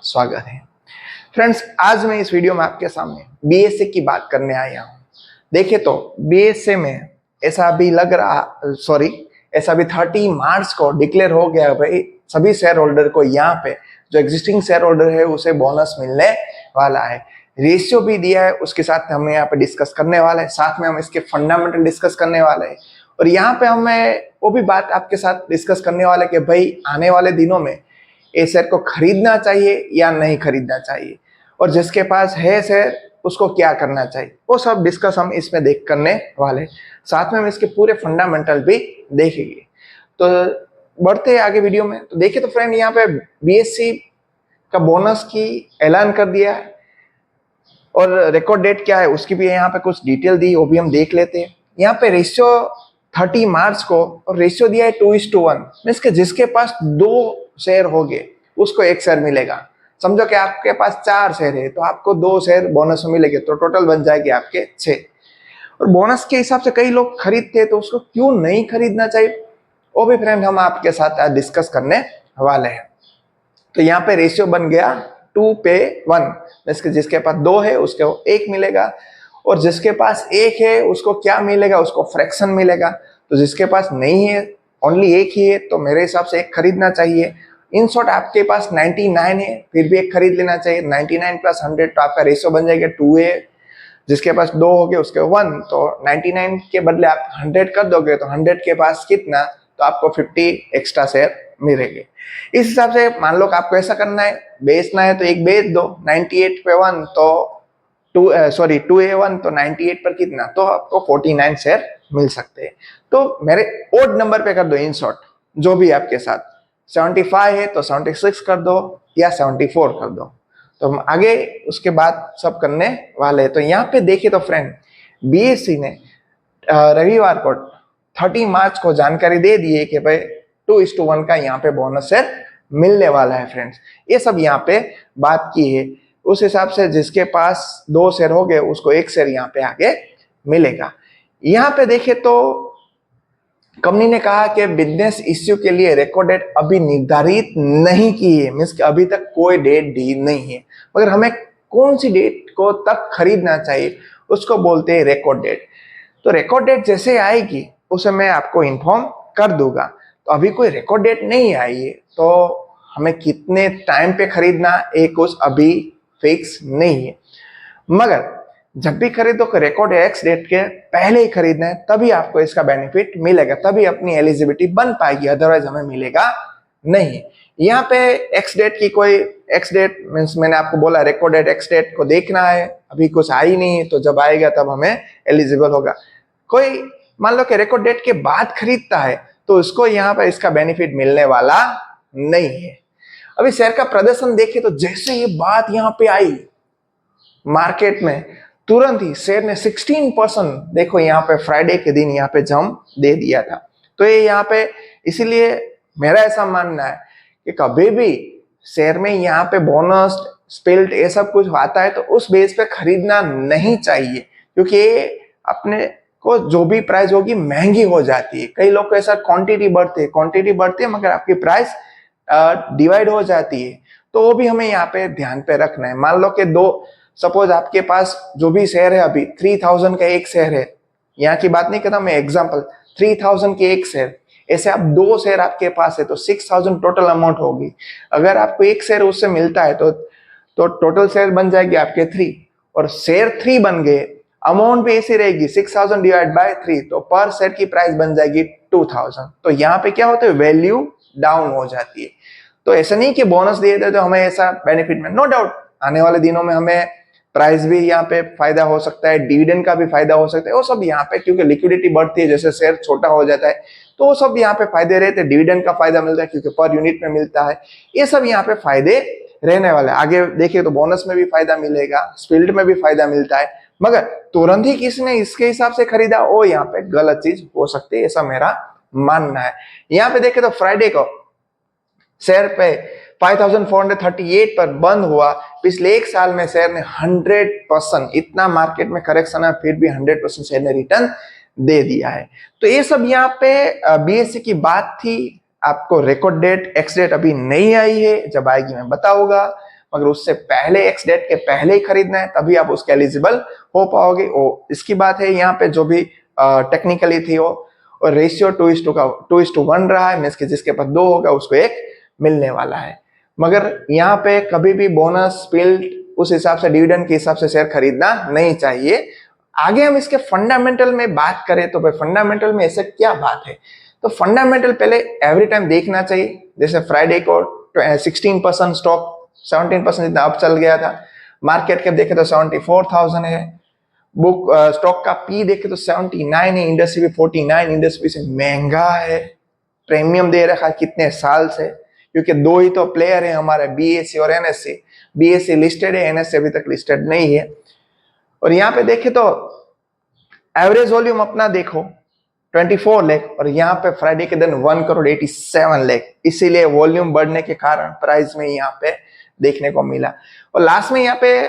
स्वागत है। फ्रेंड्स, आज मैं इस वीडियो में आपके सामने बीएसए की बात करने आया हूँ। देखिए तो बीएसए में ऐसा भी लग रहा ऐसा भी 30 मार्च को डिक्लेयर हो गया भाई, सभी शेयर होल्डर को यहाँ पे जो एग्जिस्टिंग शेयर होल्डर है उसे बोनस मिलने वाला है। रेशियो भी दिया है, उसके साथ हम यहाँ पे डिस्कस करने वाले हैं, साथ में हम इसके फंडामेंटल डिस्कस करने वाले हैं और यहाँ पे हमें वो भी बात आपके साथ डिस्कस करने वाले कि भाई आने वाले दिनों में ये शेयर को खरीदना चाहिए या नहीं खरीदना चाहिए और जिसके पास है शेयर उसको क्या करना चाहिए, वो सब डिस्कस हम इसमें देख करने वाले। साथ में हम इसके पूरे फंडामेंटल भी देखेंगे। तो बढ़ते हैं आगे वीडियो में। तो देखिए तो फ्रेंड, यहाँ पे बीएससी का बोनस की ऐलान कर दिया है और रिकॉर्ड डेट क्या है उसकी भी यहाँ पे कुछ डिटेल दी, वो भी हम देख लेते हैं। यहाँ पे रेशियो 30 मार्च को और रेशियो दिया है 2:1, मीन्स के जिसके पास 2 शेयर हो गए उसको 1 शेयर मिलेगा। समझो कि आपके पास 4 शेयर है तो आपको 2 शेयर बोनस में मिलेंगे, तो टोटल बन जाएगी आपके 6। और बोनस के हिसाब से कई लोग खरीदते हैं, तो उसको क्यों नहीं खरीदना चाहिए वो भी फ्रेंड हम आपके साथ आज डिस्कस करने वाले हैं। तो यहाँ पे रेशियो बन गया 2:1, जिसके पास 2 है उसको 1 मिलेगा और जिसके पास 1 है उसको क्या मिलेगा, उसको फ्रैक्शन मिलेगा। तो जिसके पास नहीं है, ओनली 1 ही है, तो मेरे हिसाब से 1 खरीदना चाहिए। इन शॉर्ट आपके पास 99 है फिर भी 1 खरीद लेना चाहिए। 99 + 100 तो आपका रेशियो बन जाएगा 2a। जिसके पास 2 हो गए उसके 1, तो 99 के बदले आप 100 कर दोगे तो 100 के पास कितना, तो आपको 50 एक्स्ट्रा शेयर मिलेंगे। इस हिसाब से मान लो कि आपको ऐसा करना है, बेचना है तो 1 बेच दो। 98 पे 1 तो 2a1 तो 98 पर कितना, तो आपको 49 शेयर मिल सकते हैं। तो मेरे ओड नंबर पे कर दो इन शॉर्ट, जो भी आपके साथ 75 है तो 76 कर दो या 74 कर दो। तो हम आगे उसके बाद सब करने वाले हैं। तो यहाँ पे देखिए तो फ्रेंड, बीएससी ने रविवार को 30 मार्च को जानकारी दे दी है कि भाई 2:1 का यहाँ पे बोनस शेयर मिलने वाला है। फ्रेंड्स, ये सब यहाँ पे बात की है। उस हिसाब से जिसके पास 2 शेयर हो गए उसको 1 शेयर यहाँ पे आगे मिलेगा। यहाँ पे देखे तो कंपनी ने कहा कि बिजनेस इश्यू के लिए रिकॉर्ड डेट अभी निर्धारित नहीं की है, मीन्स कि अभी तक कोई डेट दी नहीं है, मगर हमें कौन सी डेट को तक खरीदना चाहिए उसको बोलते हैं रिकॉर्ड डेट। तो रिकॉर्ड डेट जैसे आएगी उसे मैं आपको इन्फॉर्म कर दूंगा। तो अभी कोई रिकॉर्ड डेट नहीं आई है तो हमें कितने टाइम पे खरीदना एक कुछ अभी फिक्स नहीं है, मगर जब भी खरीदो रिकॉर्ड एक्स डेट के पहले ही खरीदना है, तभी आपको इसका बेनिफिट मिलेगा, तभी अपनी एलिजिबिलिटी बन पाएगी, अदरवाइज हमें मिलेगा नहीं। यहाँ पे एक्स डेट की कोई एक्स डेट मीन्स मैंने आपको बोला रिकॉर्ड डेट एक्स डेट को देखना है, अभी कुछ आई नहीं है, तो जब आएगा तब हमें एलिजिबल होगा। कोई मान लो कि रिकॉर्ड डेट के बाद खरीदता है तो उसको यहाँ पे इसका बेनिफिट मिलने वाला नहीं है। अभी शेयर का प्रदर्शन देखे तो जैसे ये बात यहाँ पे आई मार्केट में, तुरंत ही शेयर ने 16% देखो यहाँ पे फ्राइडे के दिन यहाँ पे जंप दे दिया था। तो ये यहाँ पे इसीलिए मेरा ऐसा मानना है कि कभी भी शेयर में यहाँ पे बोनस स्पिल्ट ये सब कुछ आता है तो उस बेस पे खरीदना नहीं चाहिए, क्योंकि ये अपने को जो भी प्राइस होगी महंगी हो जाती है। कई लोग को ऐसा क्वांटिटी बढ़ती है मगर आपकी प्राइस डिवाइड हो जाती है, तो वो भी हमें यहाँ पे ध्यान पे रखना है। मान लो कि सपोज आपके पास जो भी शेयर है अभी 3000 का 1 शेयर है, यहाँ की बात नहीं करता मैं, एग्जांपल 3000 के 1 शेयर, ऐसे आप 2 शेयर आपके पास है तो 6000 टोटल अमाउंट होगी। अगर आपको 1 शेयर उससे मिलता है तो टोटल शेयर बन जाएगी आपके 3, और शेयर 3 बन गए, अमाउंट भी ऐसी रहेगी 6000 डिवाइड बाय 3, तो पर शेयर की प्राइस बन जाएगी 2000। तो यहाँ पे क्या होता है, वैल्यू डाउन हो जाती है। तो ऐसा नहीं कि बोनस दे दे तो हमें ऐसा बेनिफिट में, नो डाउट आने वाले दिनों में हमें प्राइस भी यहाँ पे फायदा हो सकता है, डिविडेंड का भी फायदा हो सकता है, वो सब यहाँ पे क्योंकि लिक्विडिटी बढ़ती है, जैसे शेयर छोटा हो जाता है तो वो सब यहाँ पे फायदे रहते हैं। डिविडेंड का फायदा मिलता है क्योंकि पर यूनिट में मिलता है, ये सब यहाँ पे फायदे रहने वाले। आगे देखिए तो बोनस में भी फायदा मिलेगा, स्पिल्ड में भी फायदा मिलता है, मगर तुरंत ही किसने इसके हिसाब से खरीदा वो यहाँ पे गलत चीज हो सकती है, ऐसा मेरा मानना है। यहाँ पे देखे तो फ्राइडे को शेयर पे 5438 पर बंद हुआ। पिछले 1 साल में शेयर ने 100%, इतना मार्केट में करेक्शन है फिर भी 100% शेयर ने रिटर्न दे दिया है। तो ये सब यहाँ पे बीएससी की बात थी। आपको रिकॉर्ड डेट एक्स डेट अभी नहीं आई है, जब आएगी मैं बताऊंगा। मगर उससे पहले एक्स डेट के पहले ही खरीदना है, तभी आप उसके एलिजिबल हो पाओगे। वो इसकी बात है यहाँ पे जो भी टेक्निकली थी वो। और रेशियो 2:1 रहा है, मीन्स कि जिसके पास 2 होगा उसको 1 मिलने वाला है। मगर यहाँ पे कभी भी बोनस स्पिल्ड उस हिसाब से डिविडेंड के हिसाब से शेयर खरीदना नहीं चाहिए। आगे हम इसके फंडामेंटल में बात करें तो भाई फंडामेंटल में ऐसे क्या बात है, तो फंडामेंटल पहले एवरी टाइम देखना चाहिए। जैसे फ्राइडे को 16% स्टॉक 17% जितना अप चल गया था। मार्केट कैप देखे तो 74,000 है। बुक स्टॉक का पी देखे तो 79 है। इंडस्ट्री भी 49 इंडस्ट्री से महंगा है। प्रीमियम दे रखा है कितने साल से, क्योंकि 2 ही तो प्लेयर है हमारे, बीएससी और एनएससी। बीएससी लिस्टेड है, एनएससी अभी तक लिस्टेड नहीं है। और यहाँ पे देखे तो एवरेज वॉल्यूम अपना देखो 24 लाख, और यहाँ पे फ्राइडे के दिन 1,87 लाख। इसीलिए वॉल्यूम बढ़ने के कारण प्राइस में यहाँ पे देखने को मिला। और लास्ट में यहाँ पे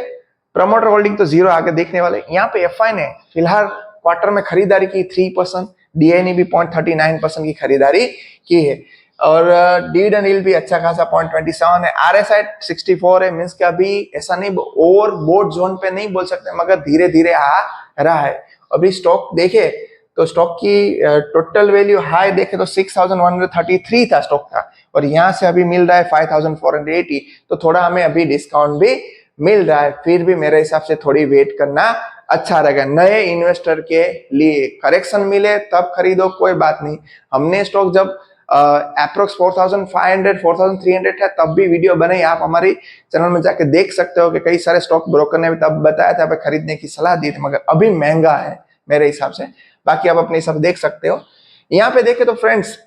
प्रमोटर होल्डिंग तो 0 आगे देखने वाले। यहाँ पे एफआई ने फिलहाल क्वार्टर में खरीदारी की 3%, डीआई ने भी 0.39% की खरीदारी की है। और डिविडेंड यील्ड भी अच्छा खासा 0.27 है। आरएसआई 64 है, मीन्स कि अभी ऐसा नहीं ओवर बोर्ड जोन पे नहीं बोल सकते, मगर धीरे धीरे आ रहा है। अभी स्टॉक देखे तो स्टॉक की टोटल वैल्यू हाई देखे तो 6,133 था स्टॉक का, और यहाँ से अभी मिल रहा है 5,480। तो थोड़ा हमें अभी डिस्काउंट भी मिल रहा है। फिर भी मेरे हिसाब से थोड़ी वेट करना अच्छा रहेगा। नए इन्वेस्टर के लिए करेक्शन मिले तब खरीदो, कोई बात नहीं। हमने स्टॉक जब अप्रोक्स 4,500 4,300 है तब भी वीडियो बनाई, आप हमारी चैनल में जाके देख सकते हो कि कई सारे स्टॉक ब्रोकर ने भी तब बताया था, खरीदने की सलाह दी थी, मगर अभी महंगा है मेरे हिसाब से। बाकी आप अपने हिसाब देख सकते हो। यहाँ पे देखे तो फ्रेंड्स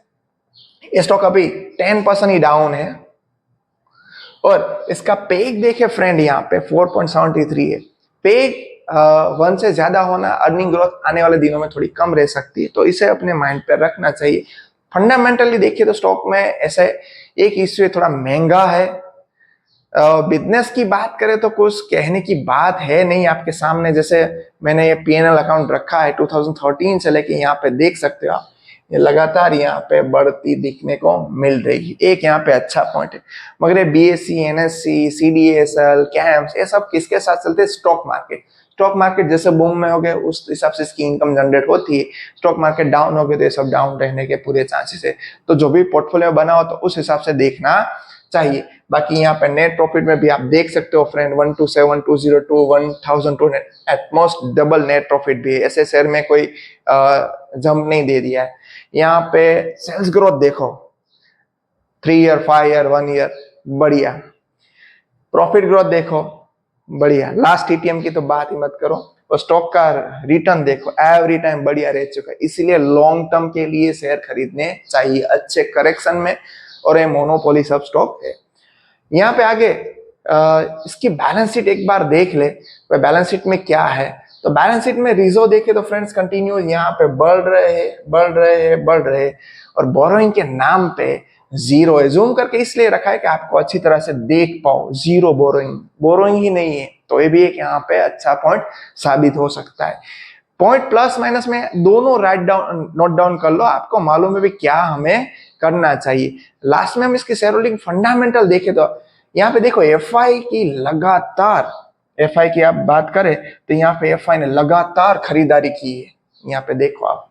ये स्टॉक अभी 10% ही डाउन है, और इसका पेग देखे फ्रेंड यहाँ पे 4.73 है। पेग 1 से ज्यादा होना, अर्निंग ग्रोथ आने वाले दिनों में थोड़ी कम रह सकती है, तो इसे अपने माइंड पे रखना चाहिए। फंडामेंटली देखिए तो स्टॉक में ऐसे एक इश्यू थोड़ा महंगा है। बिजनेस की बात करें तो कुछ कहने की बात है नहीं आपके सामने। जैसे मैंने ये पीएनएल अकाउंट रखा है 2013 से लेके यहाँ पे देख सकते हो आप, ये लगातार यहाँ पे बढ़ती दिखने को मिल रही है। एक यहाँ पे अच्छा पॉइंट है। मगर ये बीएससी, एनएससी, सीडीएसएल, कैम्स, ये सब किसके साथ चलते हैं? Stock market. स्टॉक मार्केट जैसे बूम में हो गए उस हिसाब से इसकी इनकम जनरेट होती है। स्टॉक मार्केट डाउन हो गए तो ये सब डाउन रहने के पूरे चांसेस है। तो जो भी पोर्टफोलियो बनाओ तो उस हिसाब से देखना चाहिए। बाकी यहाँ पे नेट प्रॉफिट में भी आप देख सकते हो friend, 127,202, 1,002 at most double net profit भी है। ऐसे शेयर में कोई जंप नहीं दे दिया है। यहाँ पे सेल्स ग्रोथ देखो 3 ईयर, 5 ईयर, 1 ईयर, बढ़िया। प्रॉफिट ग्रोथ देखो बढ़िया। लास्ट टीटीएम की तो बात ही मत करो। और स्टॉक का रिटर्न देखो एवरी टाइम बढ़िया रह चुका है। इसीलिए लॉन्ग टर्म के लिए शेयर खरीदने चाहिए अच्छे करेक्शन में, और ये मोनोपोली सब स्टॉक है। यहाँ पे आगे इसकी बैलेंस शीट एक बार देख ले, बैलेंस शीट में क्या है। तो बैलेंस शीट में रिजर्व देखे तो फ्रेंड्स कंटिन्यू यहाँ पे बढ़ रहे, और बोरोइंग के नाम पे 0 है। जूम करके इसलिए रखा है कि आपको अच्छी तरह से देख पाओ। 0 बोरोइंग ही नहीं है, तो ये भी एक यहाँ पे अच्छा पॉइंट साबित हो सकता है। पॉइंट प्लस माइनस में दोनों नोट डाउन कर लो, आपको मालूम है भी क्या हमें करना चाहिए। लास्ट में हम इसकी शेयर होल्डिंग फंडामेंटल देखे तो यहाँ पे देखो एफआई की लगातार, एफआई की आप बात करें तो यहाँ पे एफआई ने लगातार खरीदारी की है। यहाँ पे देखो आप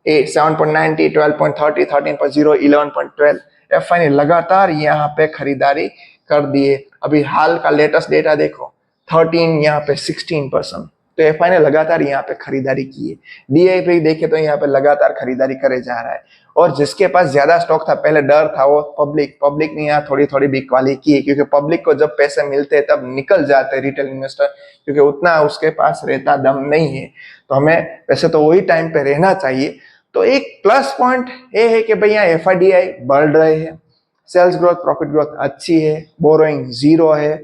7.90, 12.30, 13.0, 11.12 एफआई ने लगातार यहाँ पे खरीदारी कर दिए। अभी हाल का लेटेस्ट डेटा देखो 13, यहाँ पे 16%। तो एफआई ने लगातार यहाँ पे खरीदारी की है। डीआई पे देखे तो यहाँ पे लगातार खरीदारी करे जा रहा है। और जिसके पास ज्यादा स्टॉक था, पहले डर था, वो पब्लिक ने यहाँ थोड़ी थोड़ी बिकवाली की है, क्योंकि पब्लिक को जब पैसे मिलते हैं तब निकल जाते हैं रिटेल इन्वेस्टर, क्योंकि उतना उसके पास रहता दम नहीं है। तो हमें वैसे तो वही टाइम पे रहना चाहिए। तो एक प्लस पॉइंट ये है कि भाई यहाँ एफआईडीआई बढ़ रहे हैं, सेल्स ग्रोथ, प्रॉफिट ग्रोथ अच्छी है, बोरोइंग 0 है।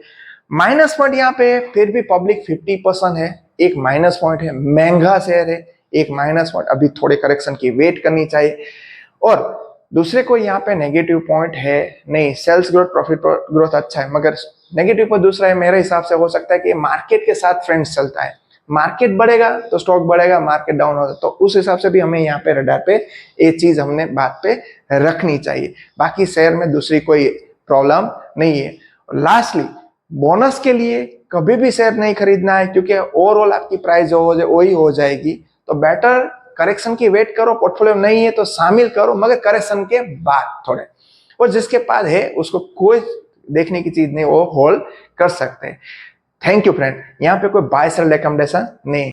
माइनस पॉइंट यहाँ पे फिर भी पब्लिक 50% है, एक माइनस पॉइंट है। महंगा शेयर है, एक माइनस पॉइंट। अभी थोड़े करेक्शन की वेट करनी चाहिए। और दूसरे को यहाँ पे नेगेटिव पॉइंट है नहीं, सेल्स ग्रोथ, प्रॉफिट ग्रोथ अच्छा है, मगर नेगेटिव पर दूसरा है मेरे हिसाब से हो सकता है कि मार्केट के साथ फ्रेंड्स चलता है। मार्केट बढ़ेगा तो स्टॉक बढ़ेगा, मार्केट डाउन होगा तो उस हिसाब से भी हमें यहाँ पे रडार पे ये चीज हमने बात पे रखनी चाहिए। बाकी शेयर में दूसरी कोई प्रॉब्लम नहीं है। लास्टली बोनस के लिए कभी भी शेयर नहीं खरीदना है, क्योंकि ओवरऑल आपकी प्राइस वही हो जाएगी। तो बेटर करेक्शन की वेट करो, पोर्टफोलियो नहीं है तो शामिल करो, मगर करेक्शन के बाद थोड़े। और जिसके पास है उसको कोई देखने की चीज नहीं, वो होल्ड कर सकते हैं। Thank you friend. यहाँ पे कोई बाय सेल रिकमेंडेशन नहीं।